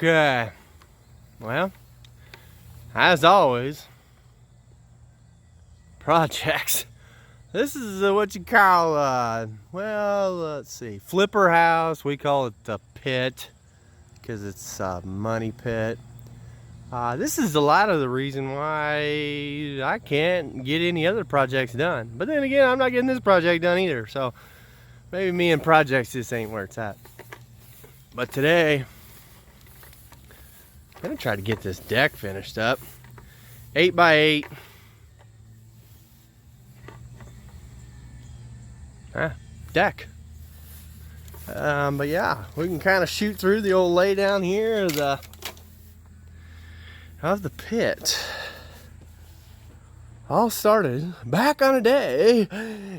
Okay, well, as always, projects. This is what you call, well, let's see, flipper house. We call it the pit because it's a money pit. This is a lot of the reason why I can't get any other projects done. But then again, I'm not getting this project done either. So maybe me and projects just ain't where it's at. But today, I'm gonna try to get this deck finished up. 8x8. Deck. But yeah, we can kind of shoot through the old lay down here of the pit. All started back on a day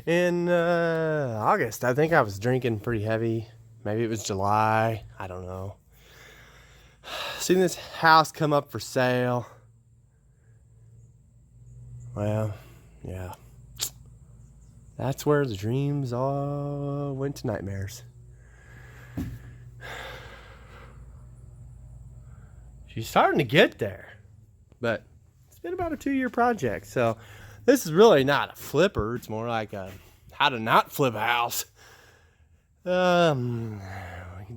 in August. I think I was drinking pretty heavy. Maybe it was July. I don't know. Seen this house come up for sale. Well, yeah. That's where the dreams all went to nightmares. She's starting to get there, but it's been about a 2-year project. So this is really not a flipper. It's more like a how to not flip a house. We can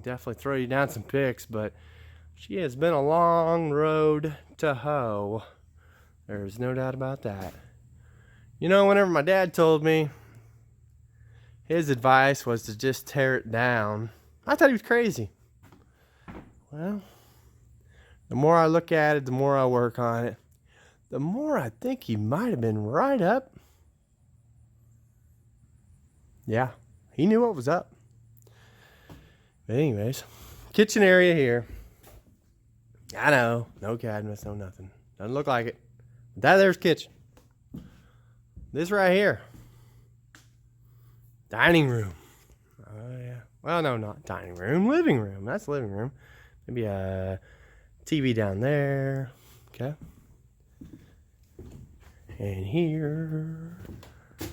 definitely throw you down some pics, but she has been a long road to hoe. There's no doubt about that. You know, whenever my dad told me his advice was to just tear it down, I thought he was crazy. Well, the more I look at it, the more I work on it, the more I think he might have been right up. Yeah, he knew what was up. But anyways, kitchen area here. I know, no cabinets, no nothing. Doesn't look like it. But that there's kitchen. This right here, dining room. Oh yeah. Well, no, not dining room. Living room. That's living room. Maybe a TV down there. Okay. And here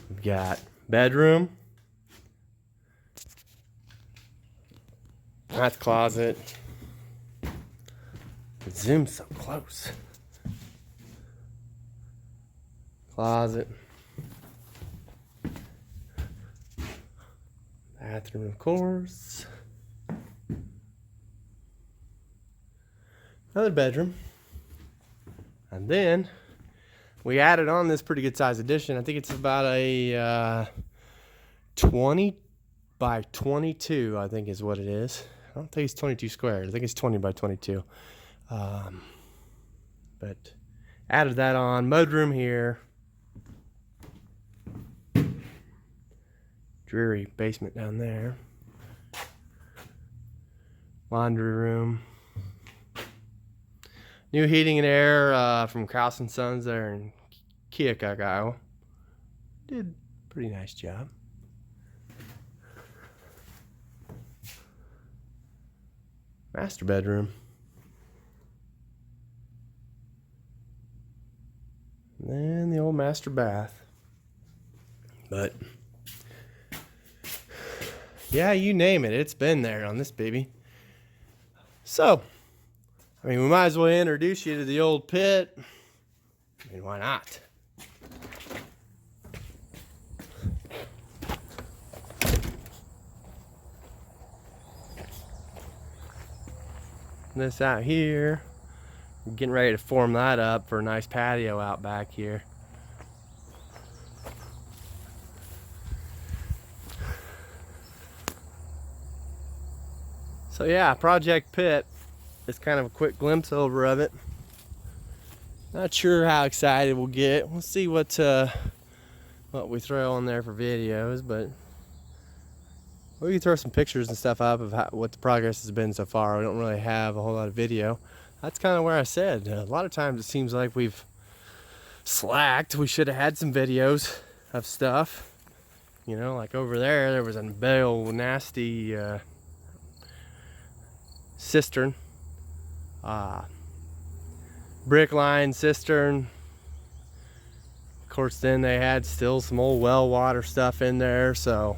we've got bedroom. That's closet. It zooms so close. Closet. Bathroom, of course. Another bedroom. And then we added on this pretty good size addition. I think it's about a 20 by 22, I think is what it is. I don't think it's 22 square. I think it's 20 by 22. But added that on. Mudroom here. Dreary basement down there. Laundry room. New heating and air from Kraus & Sons there in Keokuk, Iowa. Did a pretty nice job. Master bedroom. And then the old master bath. But yeah, you name it, it's been there on this baby. So, I mean, we might as well introduce you to the old pit. I mean, why not? This out here, we're getting ready to form that up for a nice patio out back here. So yeah, Project Pit is kind of a quick glimpse over of it. Not sure how excited we'll get. We'll see what we throw on there for videos, but we can throw some pictures and stuff up of what the progress has been so far. We don't really have a whole lot of video. That's kind of where I said. A lot of times it seems like we've slacked. We should have had some videos of stuff. You know, like over there was a big old nasty cistern, brick line cistern. Of course, then they had still some old well water stuff in there, so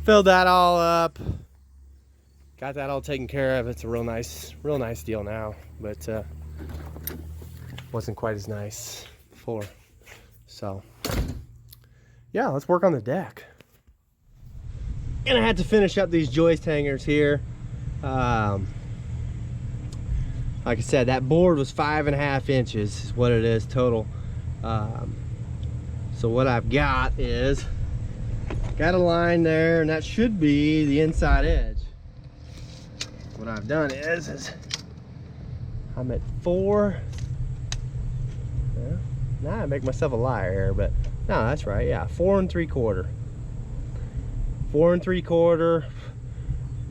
filled that all up. got that all taken care of. It's a real nice deal now, but wasn't quite as nice before. So yeah, let's work on the deck. And I had to finish up these joist hangers here. Like I said, that board was 5.5 inches is what it is total. So what I've got is, got a line there, and that should be the inside edge. What I've done is I'm at 4. Yeah, now I make myself a liar here, but no, that's right. Yeah, 4 3/4. 4 3/4.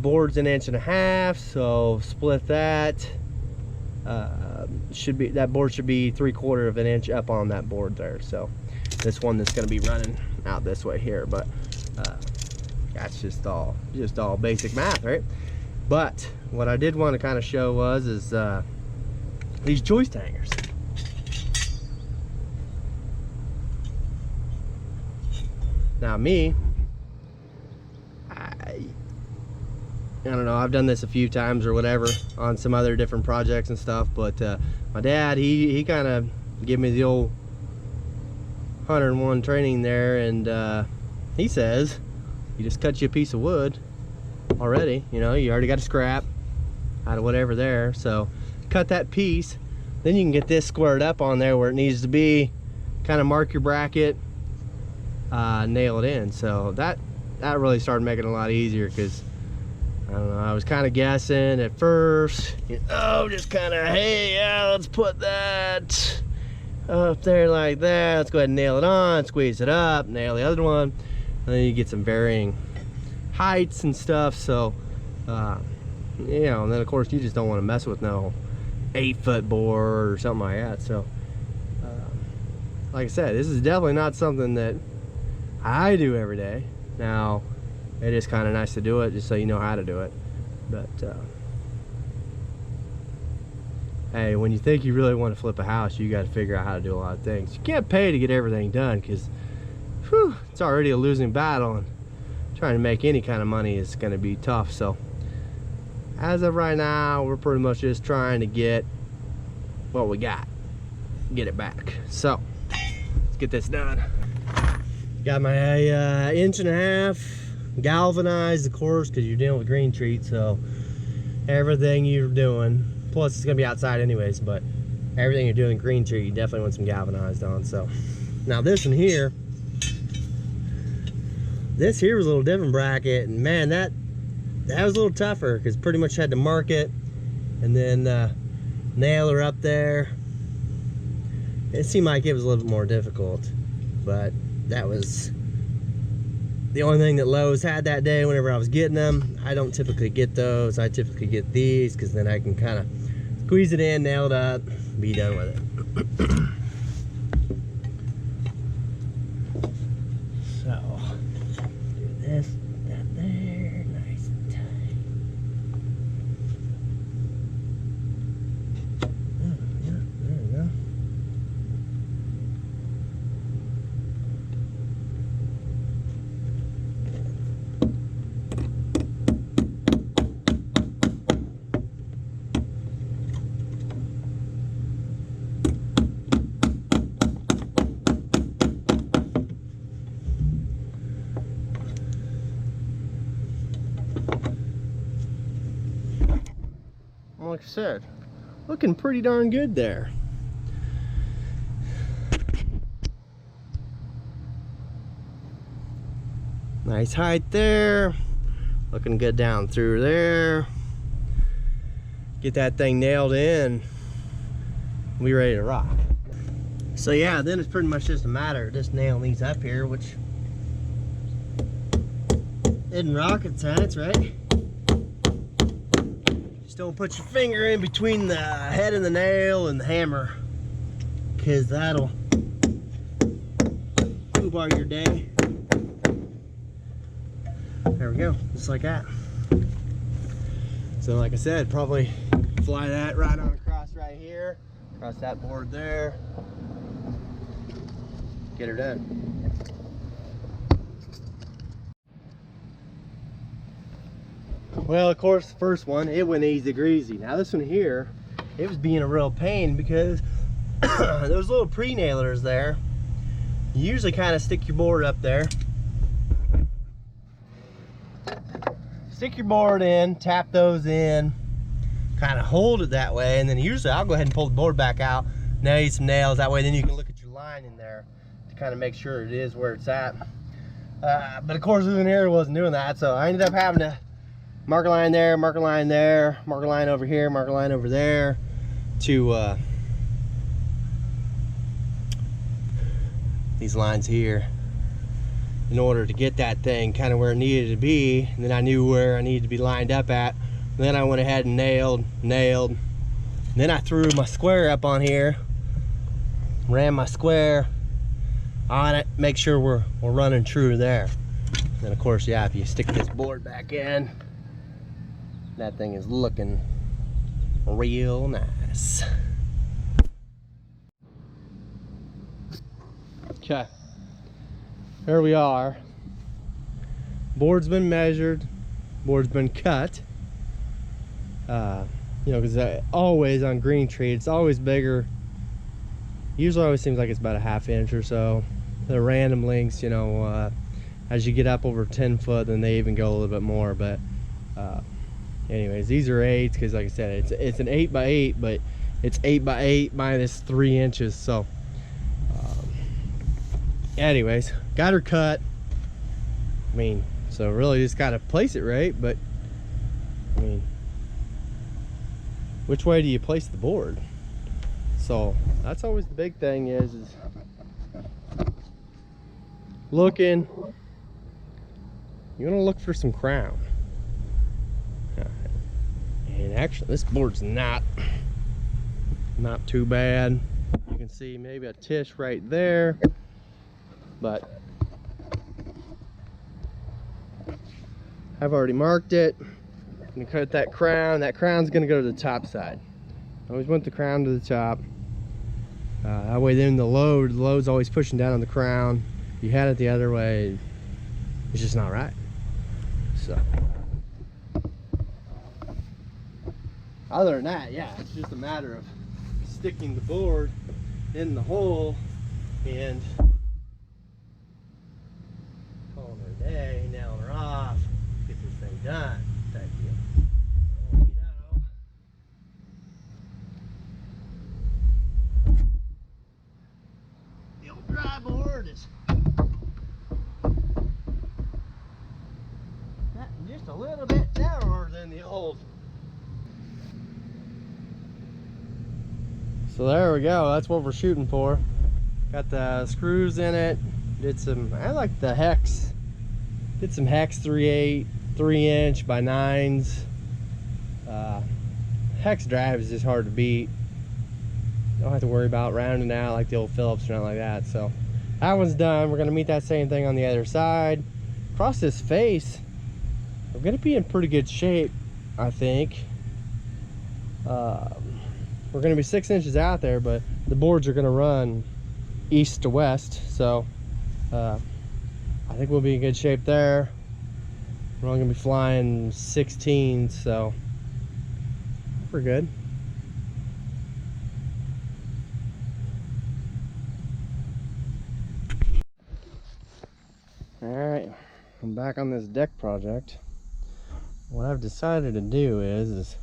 Board's 1.5 inches, so split that. Should be, that board should be 3/4 of an inch up on that board there. So this one that's going to be running out this way here, but that's just all basic math, right? But what I did want to kind of show is these joist hangers. Now me, I don't know, I've done this a few times or whatever on some other different projects and stuff, but my dad, he kind of gave me the old 101 training there, and he says, you just cut you a piece of wood already, you know, you already got a scrap out of whatever there, so cut that piece, then you can get this squared up on there where it needs to be, kind of mark your bracket, nail it in. So that really started making it a lot easier, because I don't know, I was kind of guessing at first, you know, just kind of, hey, yeah, let's put that up there like that, let's go ahead and nail it on, squeeze it up, nail the other one, and then you get some varying heights and stuff. So you know, and then of course you just don't want to mess with no 8-foot board or something like that. So like I said, this is definitely not something that I do every day. Now it is kind of nice to do it just so you know how to do it, but hey, when you think you really want to flip a house, you got to figure out how to do a lot of things. You can't pay to get everything done, because it's already a losing battle, and trying to make any kind of money is going to be tough. So as of right now, we're pretty much just trying to get what we got, get it back. So let's get this done. Got my 1.5 inches galvanized, of course, because you're dealing with green treat, so everything you're doing, plus it's going to be outside anyways, but everything you're doing green treat, you definitely want some galvanized on. So now this one here, this here was a little different bracket, and man, that was a little tougher, because pretty much had to mark it and then nail her up there. It seemed like it was a little bit more difficult, but that was the only thing that Lowe's had that day whenever I was getting them. I don't typically get those. I typically get these, because then I can kind of squeeze it in, nail it up, be done with it. So do this, that there, nice and tight. Oh, yeah, there we go. Like I said, looking pretty darn good there. Nice height there, looking good down through there. Get that thing nailed in, we ready to rock. So yeah, then it's pretty much just a matter of just nailing these up here, which isn't rocket science, right? Don't put your finger in between the head of the nail and the hammer, because that'll foobar your day. There we go, just like that. So like I said, probably fly that right on across right here, across that board there, get her done. Well, of course, the first one, it went easy greasy. Now this one here, it was being a real pain because those little pre-nailers there, you usually kind of stick your board up there. Stick your board in, tap those in, kind of hold it that way, and then usually I'll go ahead and pull the board back out, nail you some nails, that way then you can look at your line in there to kind of make sure it is where it's at. But of course, this one here wasn't doing that, so I ended up having to mark a line there, mark a line there, mark a line over here, mark a line over there to these lines here in order to get that thing kind of where it needed to be. And then I knew where I needed to be lined up at. And then I went ahead and nailed. And then I threw my square up on here, ran my square on it, make sure we're running true there. And then of course, yeah, if you stick this board back in, that thing is looking real nice. Okay, here we are. Board's been measured, board's been cut. You know, because always on green tree, it's always bigger. Usually always seems like it's about a ½ inch or so. The random links, you know, as you get up over 10 foot, then they even go a little bit more. But anyways, these are 8s because, like I said, it's an 8x8, but it's 8x8 minus 3 inches. So anyways, got her cut. I mean, so really just got to place it right. But I mean, which way do you place the board? So that's always the big thing is looking. You're gonna look for some crown. And actually, this board's not too bad. You can see maybe a tish right there, but I've already marked it. I'm gonna cut that crown. That crown's gonna go to the top side. I always want the crown to the top. That way then the load's always pushing down on the crown. If you had it the other way, it's just not right. So other than that, yeah, it's just a matter of sticking the board in the hole and calling her a day, nailing her off, get this thing done type deal. The old dry board is just a little bit narrower than the old. So there we go, that's what we're shooting for. Got the screws in it, did some, I like the hex, did some hex 3/8, 3" by 9s. Hex drive is just hard to beat. Don't have to worry about rounding out like the old Phillips or nothing like that. So that one's done. We're gonna meet that same thing on the other side. Across this face, we're gonna be in pretty good shape, I think. We're gonna be 6 inches out there, but the boards are gonna run east to west, so I think we'll be in good shape there. We're only gonna be flying 16s, so we're good. All right, I'm back on this deck project. What I've decided to do is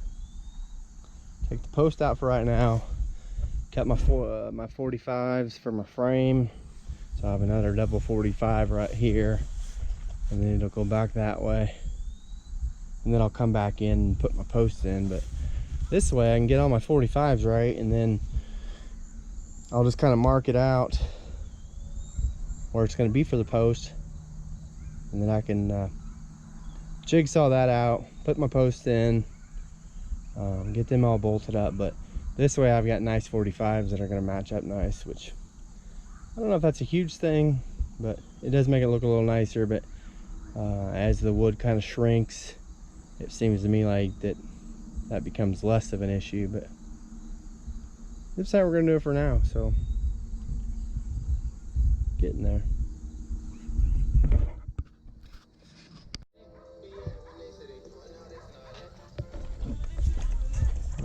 take the post out for right now, cut my 45s for my frame, so I have another double 45 right here, and then it'll go back that way, and then I'll come back in and put my posts in. But this way I can get all my 45s right, and then I'll just kind of mark it out where it's going to be for the post, and then I can jigsaw that out, put my posts in, get them all bolted up. But this way I've got nice 45s that are going to match up nice, which I don't know if that's a huge thing, but it does make it look a little nicer. But as the wood kind of shrinks, it seems to me like that becomes less of an issue. But this is how we're going to do it for now, so getting there.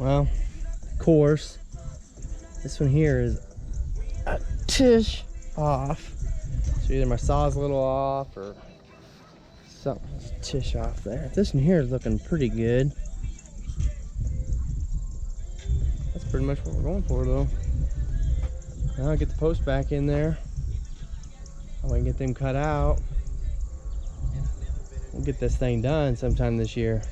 Well, of course, this one here is a tish off. So either my saw's a little off or something's tish off there. This one here is looking pretty good. That's pretty much what we're going for though. Now I'll get the post back in there. I can get them cut out. We'll get this thing done sometime this year.